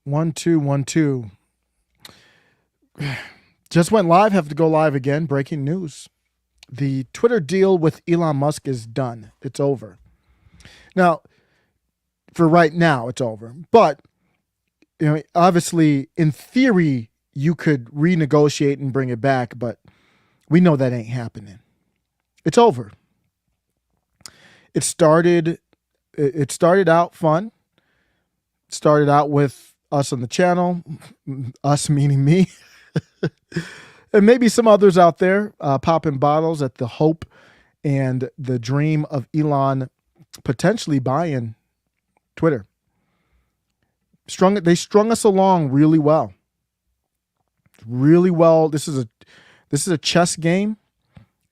One, two, one, two. Just went live, have to go live again. Breaking news. The Twitter deal with Elon Musk is done. It's over. Now, for right now, it's over. But, obviously, in theory, you could renegotiate and bring it back, but we know that ain't happening. It's over. It started out fun. It started out with us on the channel, us meaning me, and maybe some others out there popping bottles at the hope and the dream of Elon potentially buying Twitter. They strung us along really well. Really well. This is a chess game,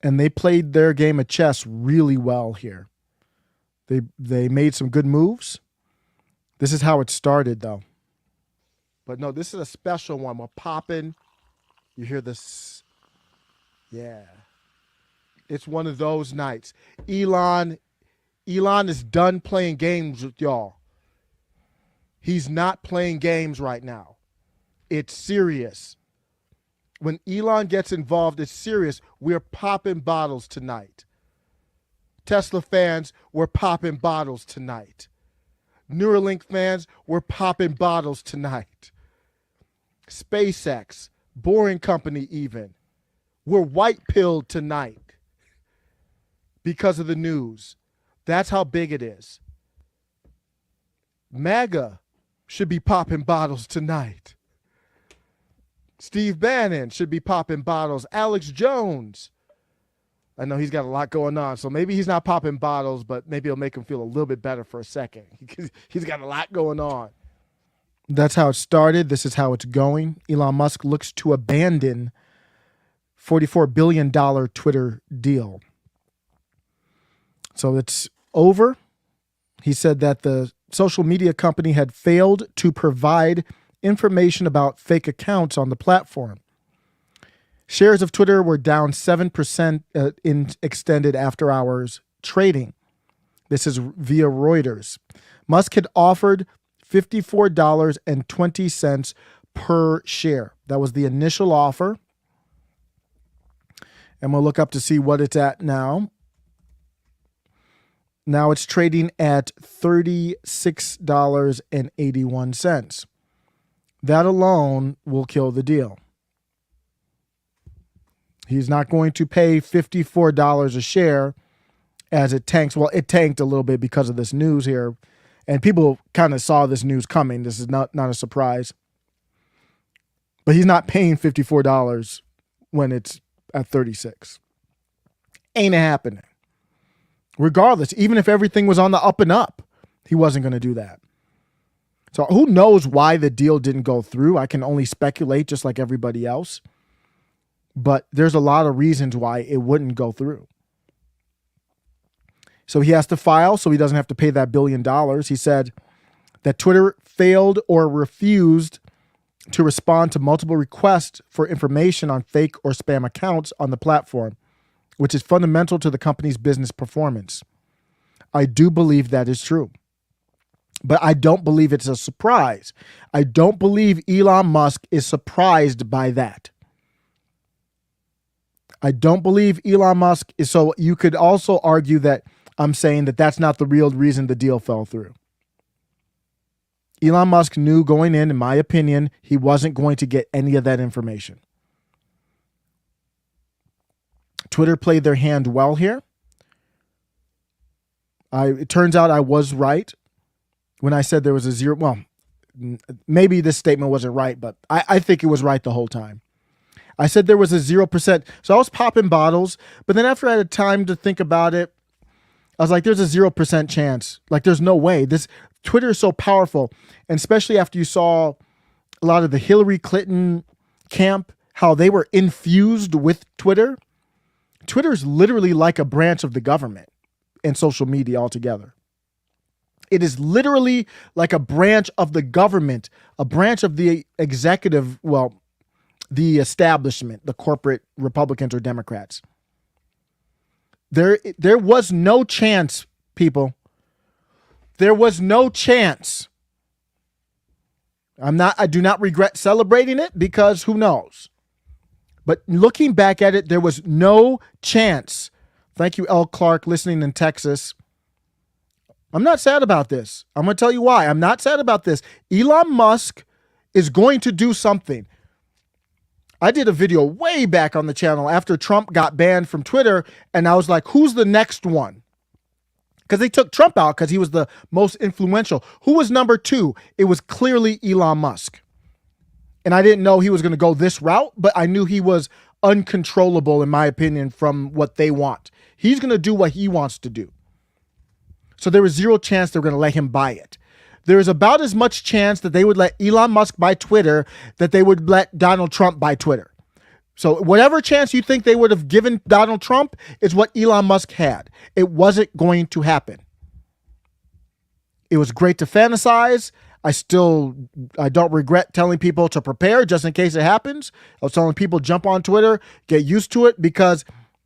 and they played their game of chess really well here. They made some good moves. This is how it started, though. But no, this is a special one. We're popping. You hear this? Yeah. It's one of those nights. Elon is done playing games with y'all. He's not playing games right now. It's serious. When Elon gets involved, it's serious. We're popping bottles tonight. Tesla fans, we're popping bottles tonight. Neuralink fans, we're popping bottles tonight. SpaceX, Boring Company even. We're white-pilled tonight because of the news. That's how big it is. MAGA should be popping bottles tonight. Steve Bannon should be popping bottles. Alex Jones. I know he's got a lot going on, so maybe he's not popping bottles, but maybe it'll make him feel a little bit better for a second because he's got a lot going on. That's how it started. This is how it's going. Elon Musk looks to abandon $44 billion Twitter deal. So it's over. He said that the social media company had failed to provide information about fake accounts on the platform. Shares of Twitter were down 7% in extended after-hours trading. This is via Reuters. Musk had offered $54.20 per share. That was the initial offer. And we'll look up to see what it's at now. Now it's trading at $36.81. That alone will kill the deal. He's not going to pay $54 a share as it tanks. Well, it tanked a little bit because of this news here. And people kind of saw this news coming. This is not a surprise. But he's not paying $54 when it's at 36. Ain't happening. Regardless, even if everything was on the up and up, he wasn't going to do that. So who knows why the deal didn't go through? I can only speculate just like everybody else. But there's a lot of reasons why it wouldn't go through. So he has to file so he doesn't have to pay that $1 billion. He said that Twitter failed or refused to respond to multiple requests for information on fake or spam accounts on the platform, which is fundamental to the company's business performance. I do believe that is true. But I don't believe it's a surprise. I don't believe Elon Musk is surprised by that. I don't believe Elon Musk is. So you could also argue that I'm saying that that's not the real reason the deal fell through. Elon Musk knew going in my opinion, he wasn't going to get any of that information. Twitter played their hand well here. It turns out I was right when I said there was a zero. Well, maybe this statement wasn't right, but I think it was right the whole time. I said there was a 0%. So I was popping bottles, but then after I had time to think about it, I was like, there's a 0% chance. Like, there's no way. This Twitter is so powerful. And especially after you saw a lot of the Hillary Clinton camp, how they were infused with Twitter. Twitter is literally like a branch of the government and social media altogether. It is literally like a branch of the government, a branch of the executive, well, the establishment, the corporate Republicans or Democrats. There was no chance, people. There was no chance. I do not regret celebrating it because who knows? But looking back at it, there was no chance. Thank you, L. Clark, listening in Texas. I'm not sad about this. I'm going to tell you why. I'm not sad about this. Elon Musk is going to do something. I did a video way back on the channel after Trump got banned from Twitter, and I was like, who's the next one? Because they took Trump out because he was the most influential. Who was number 2? It was clearly Elon Musk. And I didn't know he was going to go this route, but I knew he was uncontrollable, in my opinion, from what they want. He's going to do what he wants to do. So there was zero chance they were going to let him buy it. There is about as much chance that they would let Elon Musk buy Twitter that they would let Donald Trump buy Twitter. So whatever chance you think they would have given Donald Trump is what Elon Musk had. It wasn't going to happen. It was great to fantasize. I don't regret telling people to prepare just in case it happens. I was telling people jump on Twitter, get used to it, because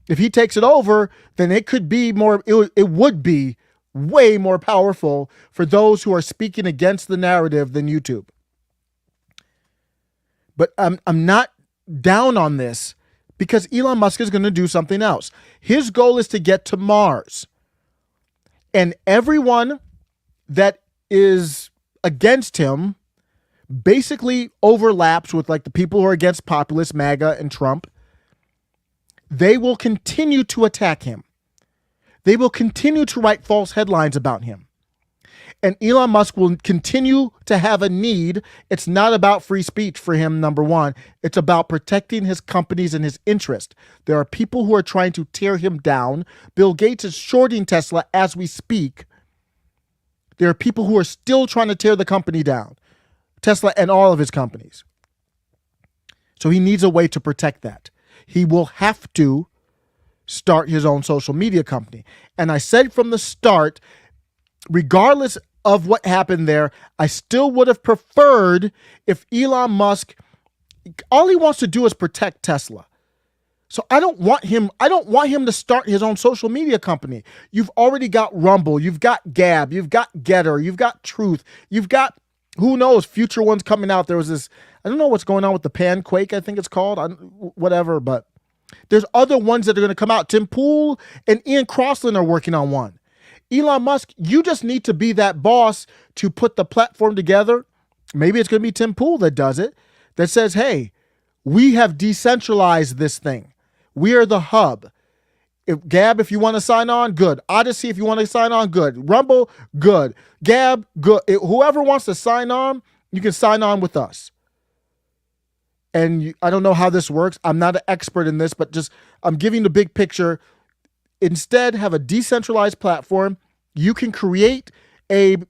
if he takes it over, then it could be more, it would be way more powerful for those who are speaking against the narrative than YouTube. But I'm not down on this because Elon Musk is going to do something else. His goal is to get to Mars. And everyone that is against him basically overlaps with like the people who are against populist MAGA and Trump. They will continue to attack him. They will continue to write false headlines about him. And Elon Musk will continue to have a need. It's not about free speech for him, number one. It's about protecting his companies and his interest. There are people who are trying to tear him down. Bill Gates is shorting Tesla as we speak. There are people who are still trying to tear the company down. Tesla and all of his companies. So he needs a way to protect that. He will have to start his own social media company. And I said from the start, regardless of what happened there, I still would have preferred if Elon Musk, all he wants to do is protect Tesla. So I don't want him to start his own social media company. You've already got Rumble, you've got Gab, you've got Getter, you've got Truth, you've got, who knows, future ones coming out. There was this, I don't know what's going on with the Panquake, I think it's called, whatever, but there's other ones that are going to come out. Tim Pool and Ian Crossland are working on one. Elon Musk, you just need to be that boss to put the platform together. Maybe it's going to be Tim Pool that does it, that says, hey, we have decentralized this thing. We are the hub. Gab, if you want to sign on, good. Odyssey, if you want to sign on, good. Rumble, good. Gab, good. Whoever wants to sign on, you can sign on with us. And I don't know how this works. I'm not an expert in this, but just I'm giving the big picture. Instead, have a decentralized platform. You can create an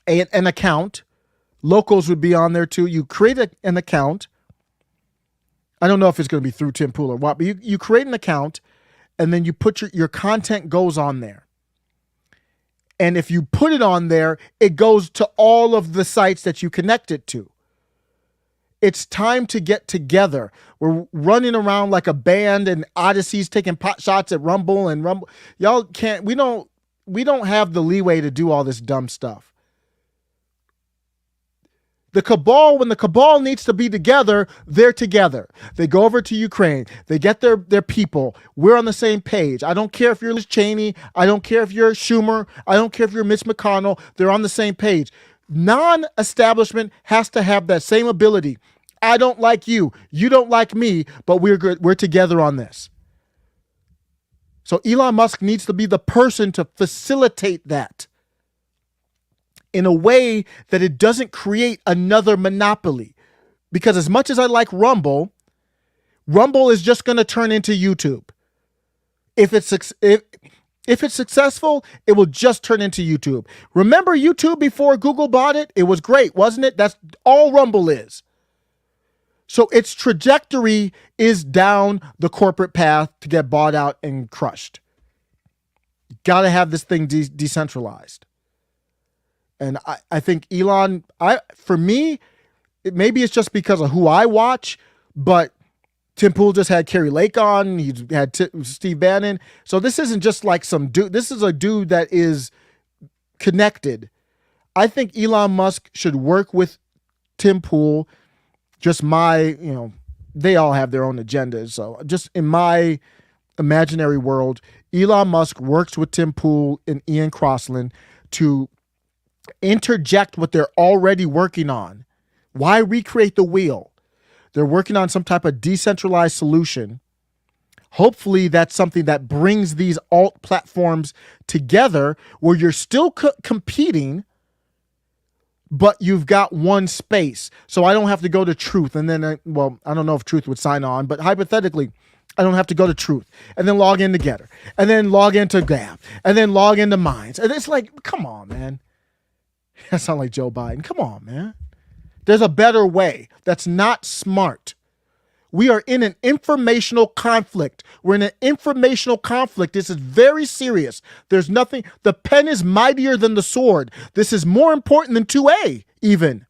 account. Locals would be on there too. You create an account. I don't know if it's going to be through Tim Pool or what, but you create an account, and then you put your content goes on there. And if you put it on there, it goes to all of the sites that you connect it to. It's time to get together. We're running around like a band, and Odyssey's taking pot shots at Rumble and Rumble. Y'all can't, we don't have the leeway to do all this dumb stuff. The cabal, when the cabal needs to be together, they're together. They go over to Ukraine. They get their people. We're on the same page. I don't care if you're Liz Cheney. I don't care if you're Schumer. I don't care if you're Mitch McConnell. They're on the same page. Non-establishment has to have that same ability. I don't like you. You don't like me, but we're good. We're together on this. So Elon Musk needs to be the person to facilitate that in a way that it doesn't create another monopoly. Because as much as I like Rumble, Rumble is just going to turn into YouTube. If it's successful, it will just turn into YouTube. Remember YouTube before Google bought it? It was great, wasn't it? That's all Rumble is. So its trajectory is down the corporate path to get bought out and crushed. You got to have this thing decentralized. And I think Elon, for me, maybe it's just because of who I watch, but Tim Pool just had Carrie Lake on. He had Steve Bannon. So this isn't just like some dude. This is a dude that is connected. I think Elon Musk should work with Tim Pool, just they all have their own agendas. So just in my imaginary world, Elon Musk works with Tim Pool and Ian Crossland to interject what they're already working on. Why recreate the wheel? They're working on some type of decentralized solution. Hopefully that's something that brings these alt platforms together where you're still competing, but you've got one space. So I don't have to go to Truth. And then, I don't know if Truth would sign on, but hypothetically, I don't have to go to Truth and then log into Getter and then log into Gab and then log into Minds. And it's like, come on, man. That sounds like Joe Biden. Come on, man. There's a better way. That's not smart. We are in an informational conflict. We're in an informational conflict. This is very serious. There's nothing. The pen is mightier than the sword. This is more important than 2A even.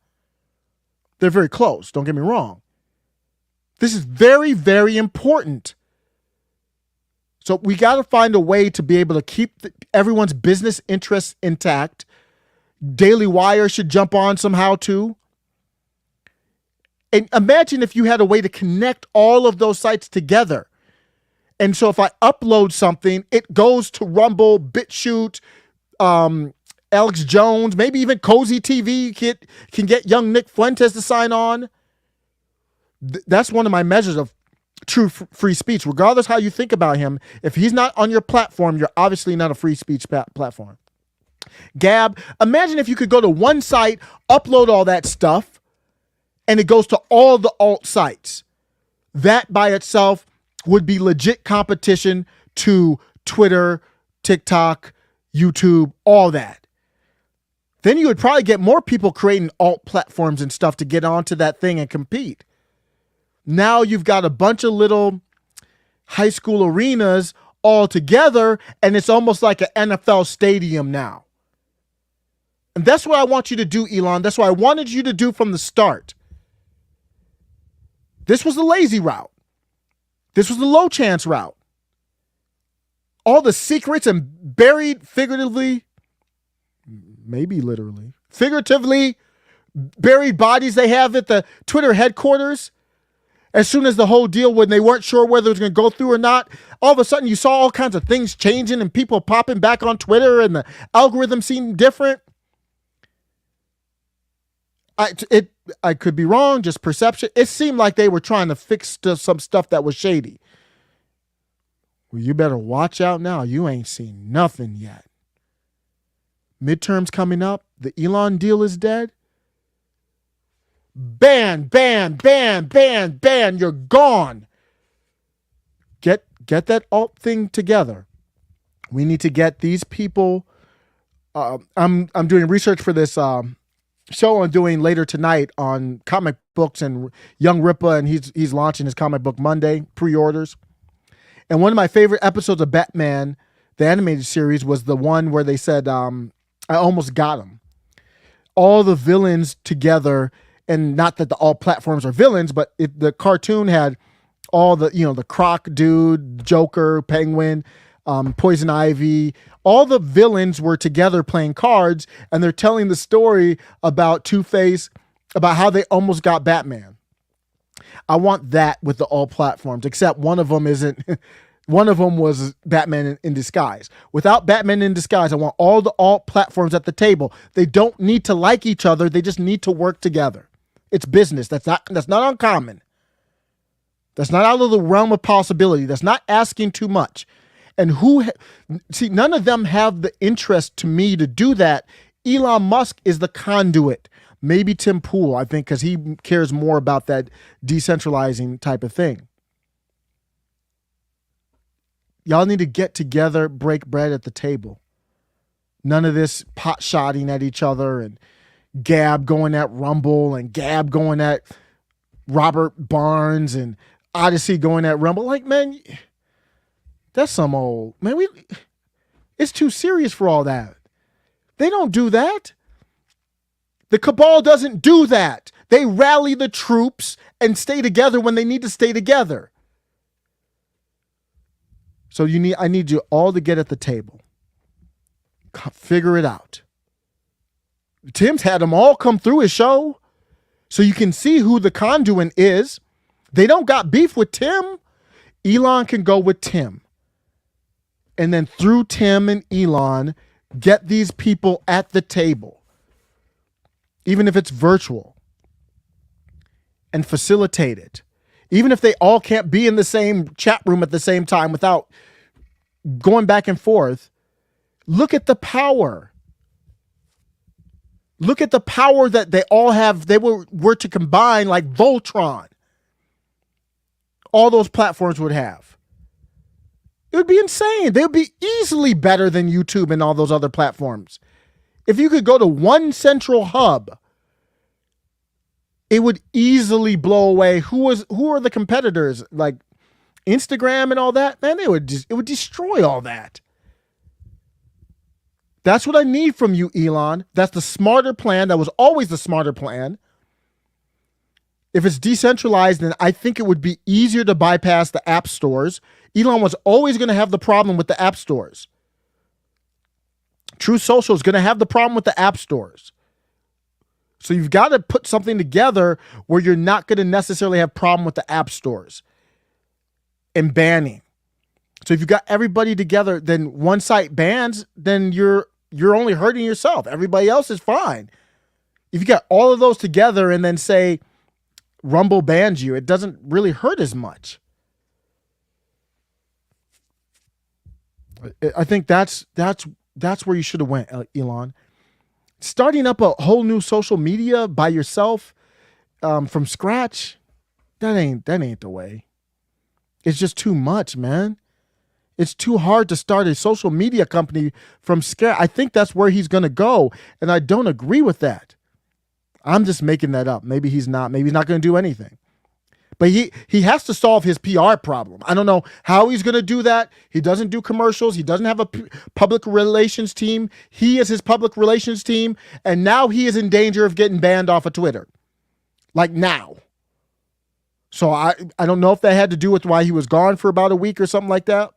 They're very close. Don't get me wrong. This is very, very important. So we got to find a way to be able to keep everyone's business interests intact. Daily Wire should jump on somehow too. And imagine if you had a way to connect all of those sites together. And so if I upload something, it goes to Rumble, BitChute, Alex Jones, maybe even Cozy TV can get young Nick Fuentes to sign on. That's one of my measures of true free speech. Regardless how you think about him, if he's not on your platform, you're obviously not a free speech platform. Gab, imagine if you could go to one site, upload all that stuff, and it goes to all the alt sites. That by itself would be legit competition to Twitter, TikTok, YouTube, all that. Then you would probably get more people creating alt platforms and stuff to get onto that thing and compete. Now you've got a bunch of little high school arenas all together, and it's almost like an NFL stadium now. And that's what I want you to do, Elon. That's what I wanted you to do from the start. This was the lazy route. This was the low chance route. All the secrets and buried figuratively, maybe literally, figuratively buried bodies they have at the Twitter headquarters. As soon as the whole deal, when they weren't sure whether it was going to go through or not, all of a sudden you saw all kinds of things changing and people popping back on Twitter and the algorithm seemed different. I could be wrong, just perception. It seemed like they were trying to fix some stuff that was shady. Well, you better watch out now. You ain't seen nothing yet. Midterms coming up. The Elon deal is dead. Ban. You're gone. Get that alt thing together. We need to get these people. I'm doing research for this show I'm doing later tonight on comic books and Young Ripa, and he's launching his comic book Monday, pre-orders. And one of my favorite episodes of Batman, the animated series, was the one where they said, I almost got him. All the villains together, and not that all platforms are villains, but the cartoon had all the Croc dude, Joker, Penguin, Poison Ivy, all the villains were together playing cards, and they're telling the story about Two-Face, about how they almost got Batman. I want that with the all platforms, except one of them isn't. One of them was Batman in disguise. Without Batman in disguise, I want all the alt platforms at the table. They don't need to like each other. They just need to work together. It's business. That's not uncommon. That's not out of the realm of possibility. That's not asking too much. And none of them have the interest to me to do that. Elon Musk is the conduit. Maybe Tim Pool, I think, because he cares more about that decentralizing type of thing. Y'all need to get together, break bread at the table. None of this pot shotting at each other and Gab going at Rumble and Gab going at Robert Barnes and Odyssey going at Rumble. Like, man, that's some old, man, it's too serious for all that. They don't do that. The cabal doesn't do that. They rally the troops and stay together when they need to stay together. So I need you all to get at the table. Figure it out. Tim's had them all come through his show. So you can see who the conduit is. They don't got beef with Tim. Elon can go with Tim. And then through Tim and Elon, get these people at the table, even if it's virtual, and facilitate it. Even if they all can't be in the same chat room at the same time without going back and forth, look at the power. Look at the power that they all have. They were to combine like Voltron. All those platforms would have. It would be insane. They would be easily better than YouTube and all those other platforms. If you could go to one central hub, it would easily blow away. Who are the competitors? Like Instagram and all that? Man, it would destroy all that. That's what I need from you, Elon. That's the smarter plan. That was always the smarter plan. If it's decentralized, then I think it would be easier to bypass the app stores. Elon was always going to have the problem with the app stores. True Social is going to have the problem with the app stores. So you've got to put something together where you're not going to necessarily have problem with the app stores and banning. So if you've got everybody together, then one site bans, then you're only hurting yourself. Everybody else is fine. If you got all of those together and then say Rumble bans you, it doesn't really hurt as much. I think that's where you should have went, Elon. Starting up a whole new social media by yourself from scratch, that ain't the way. It's just too much, man. It's too hard to start a social media company from scratch. I think that's where he's going to go, and I don't agree with that. I'm just making that up. Maybe he's not. Maybe he's not going to do anything. But he has to solve his PR problem. I don't know how he's going to do that. He doesn't do commercials. He doesn't have a public relations team. He is his public relations team, and now he is in danger of getting banned off of Twitter. Like now. So I don't know if that had to do with why he was gone for about a week or something like that.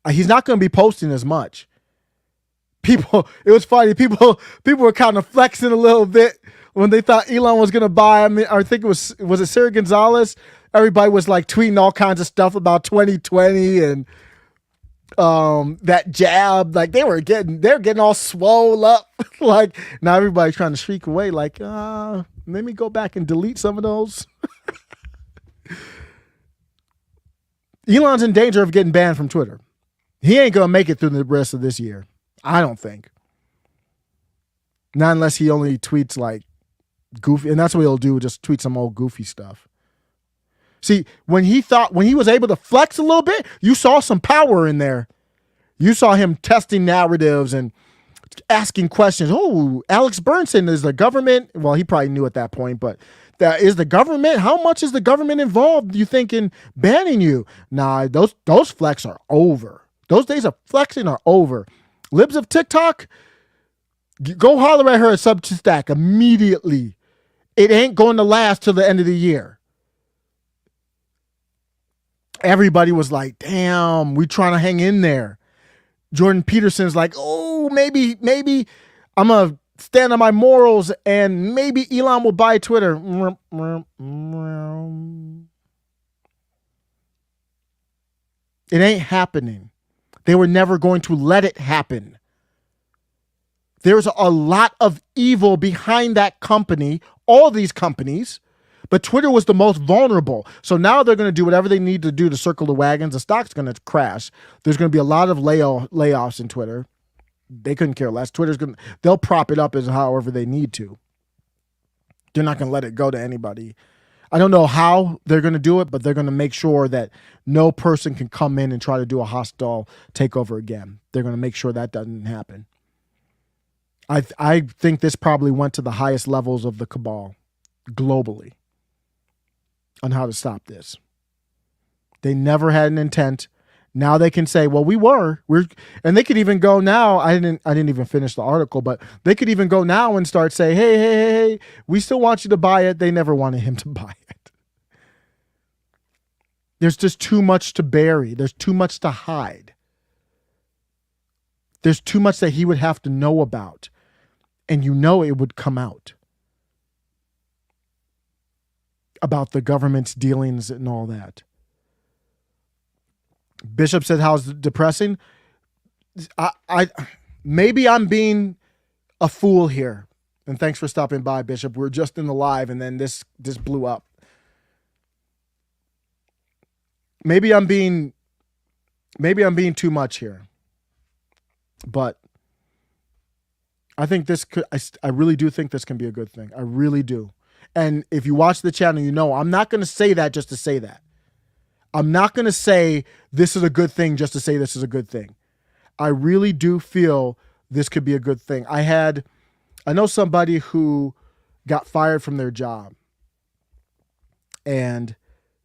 He's not going to be posting as much. It was funny. People were kind of flexing a little bit when they thought Elon was going to buy. I mean, I think it was it Sarah Gonzalez? Everybody was like tweeting all kinds of stuff about 2020 and that jab. Like they're getting all swole up. Like now everybody's trying to shriek away. Like, let me go back and delete some of those. Elon's in danger of getting banned from Twitter. He ain't going to make it through the rest of this year. I don't think. Not unless he only tweets like goofy, and that's what he'll do, just tweet some old goofy stuff. See, when he was able to flex a little bit, you saw some power in there. You saw him testing narratives and asking questions. Oh, Alex Bernstein, is the government, well, he probably knew at that point, but is the government, how much is the government involved, you think, in banning you? Nah, those flex are over. Those days of flexing are over. Libs of TikTok, go holler at her at Substack immediately. It ain't going to last till the end of the year. Everybody was like, damn, we trying to hang in there. Jordan Peterson's like, oh, maybe I'm going to stand on my morals and maybe Elon will buy Twitter. It ain't happening. They were never going to let it happen. There's a lot of evil behind that company, all these companies, but Twitter was the most vulnerable. So now they're going to do whatever they need to do to circle the wagons. The stock's going to crash. There's going to be a lot of layoffs in Twitter. They couldn't care less. They'll prop it up as however they need to. They're not going to let it go to anybody. I don't know how they're going to do it, but they're going to make sure that no person can come in and try to do a hostile takeover again. They're going to make sure that doesn't happen. I think this probably went to the highest levels of the cabal globally on how to stop this. They never had an intent. Now they can say, well, and they could even go now. I didn't even finish the article, but they could even go now and start saying, hey, we still want you to buy it. They never wanted him to buy it. There's just too much to bury. There's too much to hide. There's too much that he would have to know about. And it would come out. about the government's dealings and all that. Bishop said, how's depressing? I maybe I'm being a fool here. And thanks for stopping by, Bishop. We're just in the live and then this blew up. Maybe I'm being too much here. But I think this could, I really do think this can be a good thing. I really do. And if you watch the channel, you know, I'm not going to say that just to say that. I'm not going to say this is a good thing just to say this is a good thing. I really do feel this could be a good thing. I know somebody who got fired from their job and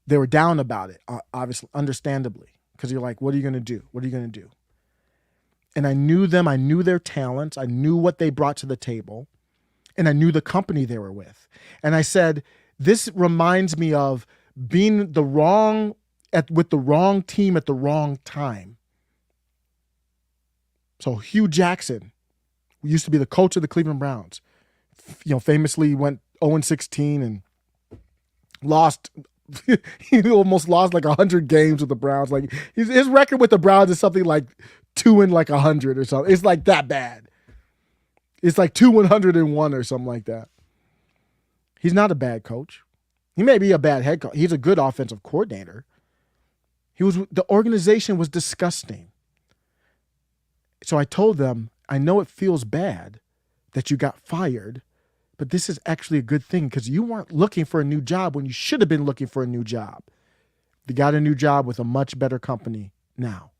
they were down about it, obviously, understandably, because you're like, what are you going to do? What are you going to do? And I knew them. I knew their talents. I knew what they brought to the table. And I knew the company they were with. And I said, this reminds me of being with the wrong team at the wrong time. So Hugh Jackson used to be the coach of the Cleveland Browns. You know, famously went 0-16 and lost. He almost lost like 100 games with the Browns. Like his record with the Browns is something like 2-100 or something. It's like that bad. It's like 2-101 or something like that. He's not a bad coach. He may be a bad head coach. He's a good offensive coordinator. The organization was disgusting. So I told them, I know it feels bad that you got fired, but this is actually a good thing because you weren't looking for a new job when you should have been looking for a new job. You got a new job with a much better company now.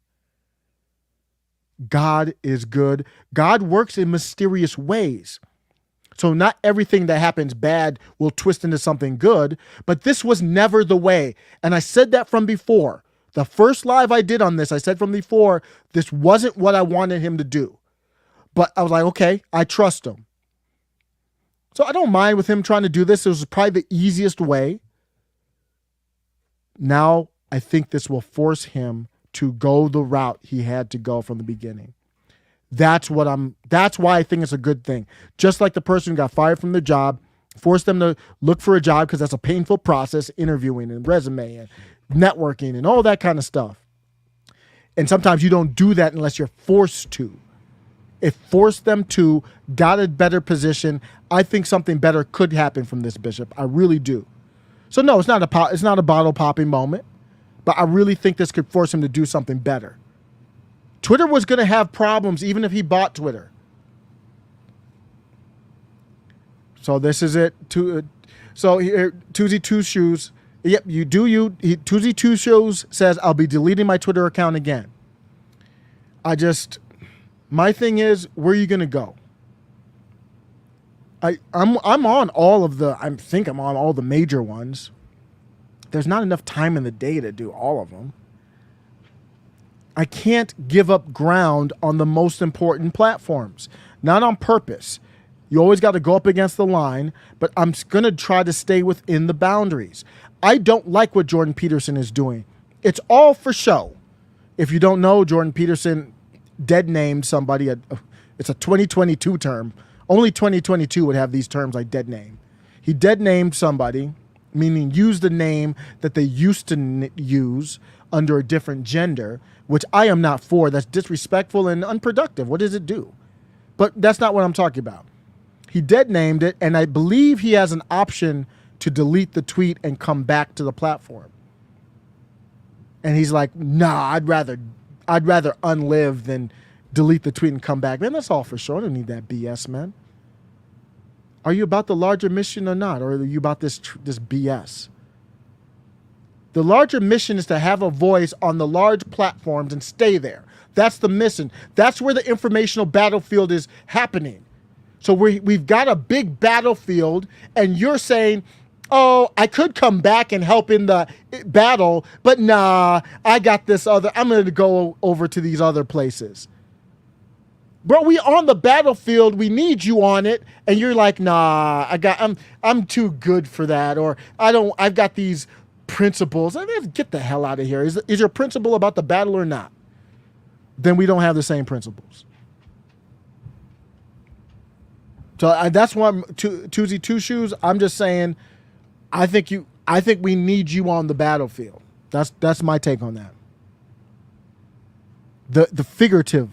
God is good. God works in mysterious ways. So not everything that happens bad will twist into something good, but this was never the way. And I said that from before. The first live I did on this, I said from before, this wasn't what I wanted him to do. But I was like, okay, I trust him. So I don't mind with him trying to do this. It was probably the easiest way. Now I think this will force him to go the route he had to go from the beginning. That's why I think it's a good thing. Just like the person who got fired from their job, force them to look for a job because that's a painful process, interviewing and resume and networking and all that kind of stuff. And sometimes you don't do that unless you're forced to. It forced them to, got a better position. I think something better could happen from this, Bishop. I really do. So no, it's not a bottle popping moment, but I really think this could force him to do something better. Twitter was going to have problems even if he bought Twitter. So this is it. So here, Tuesday Two Shoes. Yep, you do you. Tuesday Two Shoes says, I'll be deleting my Twitter account again. My thing is, where are you going to go? I'm on all of the, I think I'm on all the major ones. There's not enough time in the day to do all of them. I can't give up ground on the most important platforms, not on purpose. You always got to go up against the line, but I'm going to try to stay within the boundaries. I don't like what Jordan Peterson is doing. It's all for show. If you don't know, Jordan Peterson dead named somebody. It's a 2022 term. Only 2022 would have these terms like dead name. He dead named somebody, meaning used the name that they used to use under a different gender, which I am not for. That's disrespectful and unproductive. What does it do? But that's not what I'm talking about. He dead named it, and I believe he has an option to delete the tweet and come back to the platform. And he's like, nah, I'd rather unlive than delete the tweet and come back. Man, that's all for sure. I don't need that BS, man. Are you about the larger mission or not? Or are you about this BS? The larger mission is to have a voice on the large platforms and stay there. That's the mission. That's where the informational battlefield is happening. So we've got a big battlefield, and you're saying, oh, I could come back and help in the battle, but nah, I got this other, I'm going to go over to these other places. Bro, we on the battlefield, we need you on it, and you're like, nah, I'm too good for that, or I've got these principles. I mean, get the hell out of here. Is your principle about the battle or not? Then we don't have the same principles. So that's why Tuesday Two Shoes, I'm just saying, I I think we need you on the battlefield. That's my take on that. The figurative,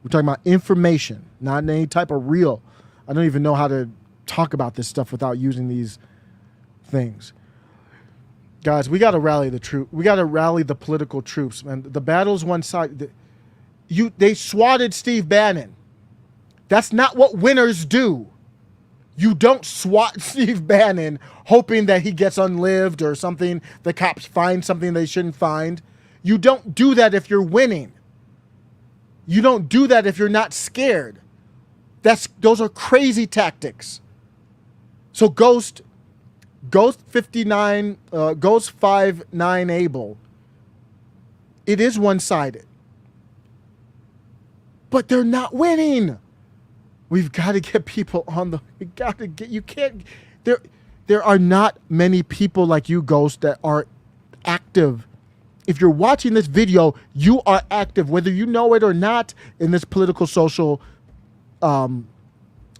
we're talking about information, not any type of real. I don't even know how to talk about this stuff without using these things. Guys, we got to rally the troop. We got to rally the political troops, man. The battle's one side. They swatted Steve Bannon. That's not what winners do. You don't swat Steve Bannon hoping that he gets unlived or something. The cops find something they shouldn't find. You don't do that if you're winning. You don't do that if you're not scared. Those are crazy tactics. So Ghost 59, Ghost 59 Able, it is one-sided. But they're not winning. We've got to get people on the, you can't, there are not many people like you, Ghost, that are active. If you're watching this video, you are active, whether you know it or not, in this political, social,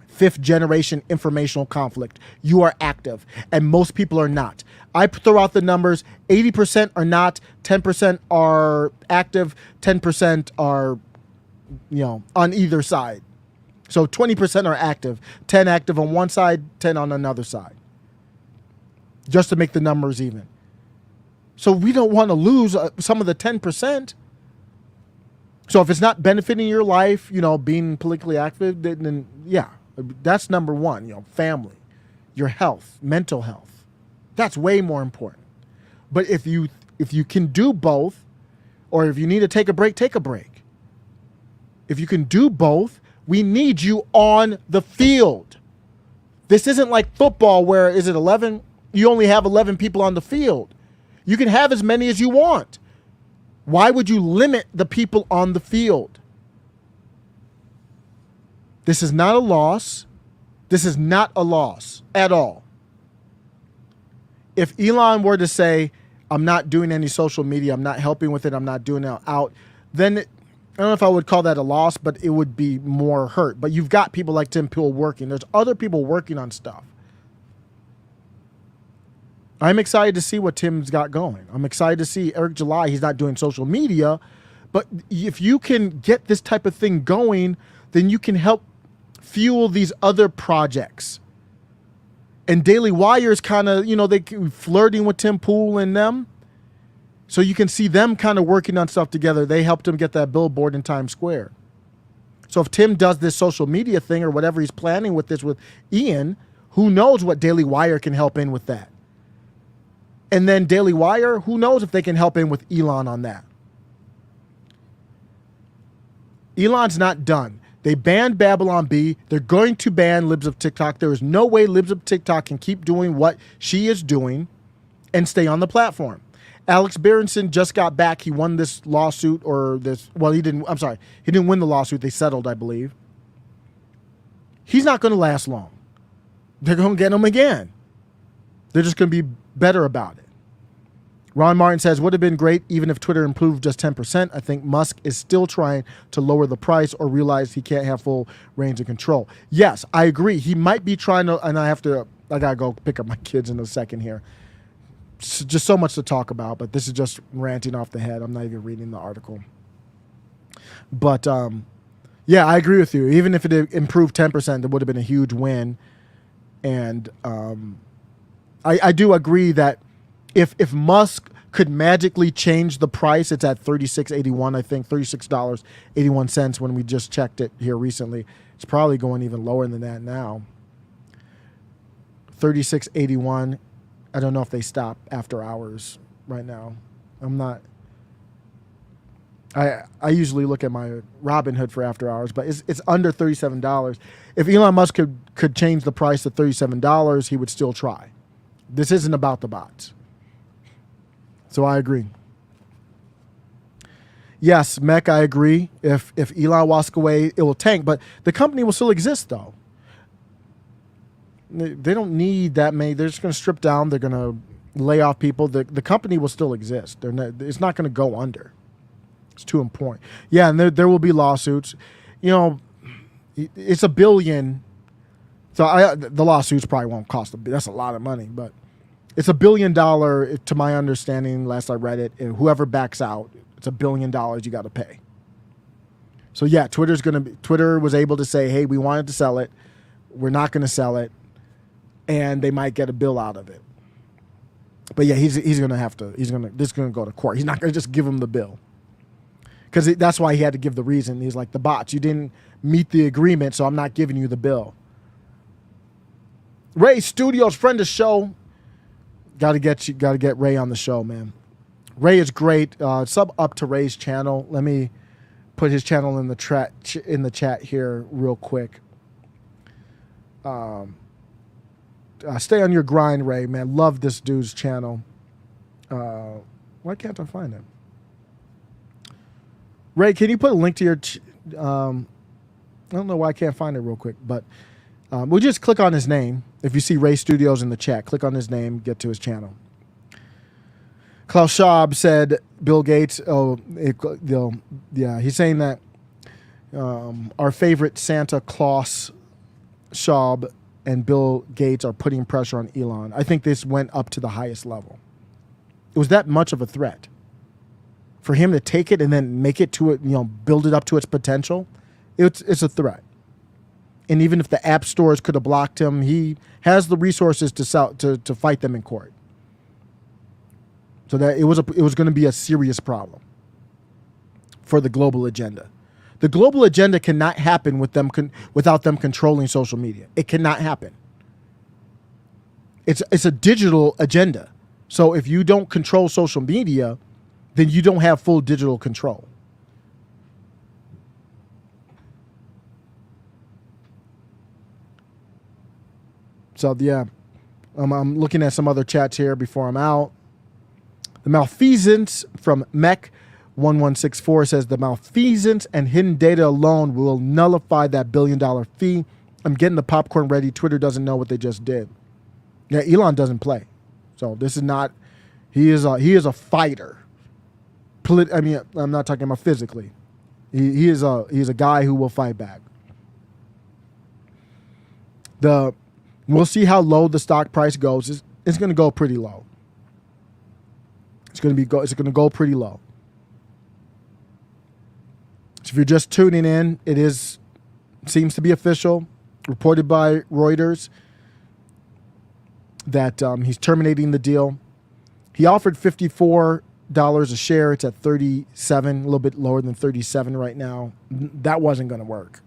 fifth generation informational conflict. You are active, and most people are not. I throw out the numbers. 80% are not, 10% are active, 10% are, on either side. So 20% are active, 10 active on one side, 10 on another side, just to make the numbers even. So we don't want to lose some of the 10%. So if it's not benefiting your life, being politically active, then yeah, that's number one. Family, your health, mental health, that's way more important. But if you can do both, or if you need to take a break, take a break. If you can do both, we need you on the field. This isn't like football where, is it 11? You only have 11 people on the field. You can have as many as you want. Why would you limit the people on the field? This is not a loss. This is not a loss at all. If Elon were to say, I'm not doing any social media, I'm not helping with it, I'm not doing it out, then I don't know if I would call that a loss, but it would be more hurt. But you've got people like Tim Pool working. There's other people working on stuff. I'm excited to see what Tim's got going. I'm excited to see Eric July. He's not doing social media, but if you can get this type of thing going, then you can help fuel these other projects. And Daily Wire's kind of, they flirting with Tim Pool and them. So you can see them kind of working on stuff together. They helped him get that billboard in Times Square. So if Tim does this social media thing or whatever he's planning with this with Ian, who knows what Daily Wire can help in with that? And then Daily Wire, who knows if they can help in with Elon on that? Elon's not done. They banned Babylon Bee. They're going to ban Libs of TikTok. There is no way Libs of TikTok can keep doing what she is doing and stay on the platform. Alex Berenson just got back. He won this lawsuit he didn't win the lawsuit. They settled, I believe. He's not going to last long. They're going to get him again. They're just going to be better about it. Ron Martin says, would have been great even if Twitter improved just 10%. I think Musk is still trying to lower the price or realize he can't have full range of control. Yes, I agree. He might be trying to, and I got to go pick up my kids in a second here. Just so much to talk about, but this is just ranting off the head. I'm not even reading the article. But yeah, I agree with you. Even if it improved 10%, it would have been a huge win. And I do agree that if Musk could magically change the price, it's at $36.81, I think, $36.81 when we just checked it here recently. It's probably going even lower than that now. $36.81. I don't know if they stop after hours right now. I usually look at my Robinhood for after hours, but it's under $37. If Elon Musk could change the price to $37, he would still try. This isn't about the bots. So I agree. Yes, Mech, I agree. If Elon walks away, it will tank, but the company will still exist though. They don't need that many. They're just going to strip down. They're going to lay off people. The company will still exist. It's not going to go under. It's too important. Yeah, and there will be lawsuits. It's $1 billion. So the lawsuits probably won't cost that's a lot of money, but It's $1 billion, to my understanding, last I read it. And whoever backs out, it's $1 billion you got to pay. So yeah, Twitter was able to say, hey, we wanted to sell it. We're not going to sell it. And they might get a bill out of it. But yeah, this is going to go to court. He's not going to just give him the bill. Because that's why he had to give the reason. He's like, the bots, you didn't meet the agreement, so I'm not giving you the bill. Ray Studios, friend of the show. Got to get Ray on the show, man. Ray is great. Sub up to Ray's channel. Let me put his channel in the chat here real quick. Stay on your grind, Ray, man. Love this dude's channel. Why can't I find him? Ray, can you put a link to your... I don't know why I can't find it real quick, but we'll just click on his name. If you see Ray Studios in the chat, click on his name, get to his channel. Klaus Schwab said Bill Gates... he's saying that our favorite Santa Claus, Schwab, and Bill Gates are putting pressure on Elon. I think this went up to the highest level. It was that much of a threat. For him to take it and then make it to it, build it up to its potential, it's a threat. And even if the app stores could have blocked him, he has the resources to fight them in court. So that it was going to be a serious problem for the global agenda. The global agenda cannot happen without them controlling social media. It cannot happen. It's a digital agenda. So if you don't control social media, then you don't have full digital control. So yeah, I'm looking at some other chats here before I'm out. The malfeasance from Mech1164 says the malfeasance and hidden data alone will nullify that $1 billion fee. I'm getting the popcorn ready. Twitter doesn't know what they just did. Yeah, Elon doesn't play. So this is not. He is a fighter. I'm not talking about physically. He is a guy who will fight back. We'll see how low the stock price goes. It's going to go pretty low. It's going to go pretty low. So if you're just tuning in, seems to be official, reported by Reuters, that he's terminating the deal. He offered $54 a share. It's at 37, a little bit lower than 37 right now. That wasn't going to work.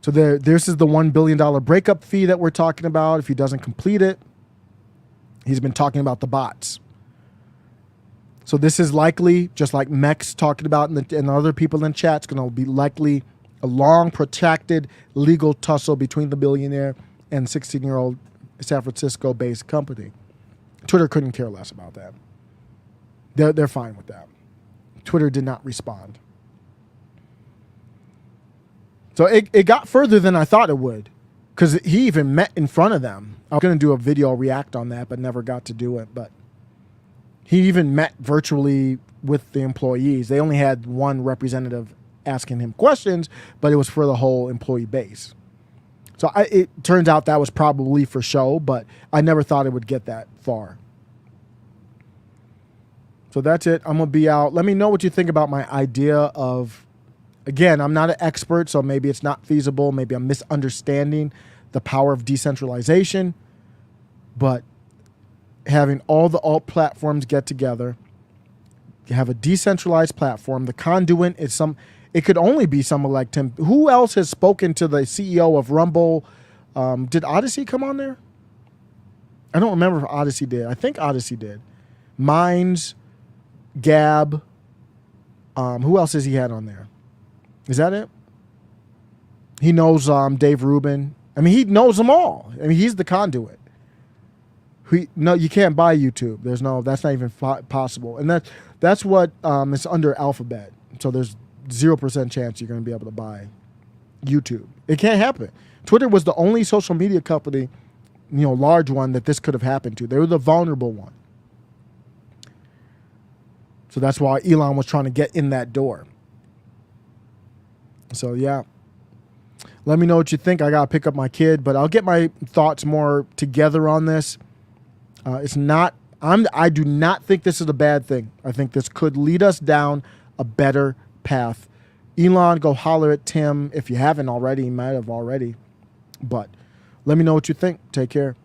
So this is the $1 billion breakup fee that we're talking about. If he doesn't complete it, he's been talking about the bots. So this is likely, just like Mech's talking about and other people in chat, it's going to be likely a long, protracted legal tussle between the billionaire and 16-year-old San Francisco-based company. Twitter couldn't care less about that. They're fine with that. Twitter did not respond. So it got further than I thought it would, because he even met in front of them. I was going to do a video react on that, but never got to do it. But he even met virtually with the employees. They only had one representative asking him questions, but it was for the whole employee base. So it turns out that was probably for show, but I never thought it would get that far. So that's it. I'm going to be out. Let me know what you think about my idea of, again, I'm not an expert, so maybe it's not feasible. Maybe I'm misunderstanding the power of decentralization, but having all the alt platforms get together, you have a decentralized platform. The conduit is it could only be someone like Tim. Who else has spoken to the CEO of Rumble? Did Odyssey come on there? I don't remember if Odyssey did. I think Odyssey did. Minds, Gab. Who else has he had on there? Is that it? He knows Dave Rubin. I mean, he knows them all. I mean, he's the conduit. No, you can't buy YouTube. That's not even possible. And that's what it's under Alphabet. So there's 0% chance you're going to be able to buy YouTube. It can't happen. Twitter was the only social media company, large one that this could have happened to. They were the vulnerable one. So that's why Elon was trying to get in that door. So yeah. Let me know what you think. I got to pick up my kid, but I'll get my thoughts more together on this. I do not think this is a bad thing. I think this could lead us down a better path. Elon, go holler at Tim if you haven't already. You might have already. But let me know what you think. Take care.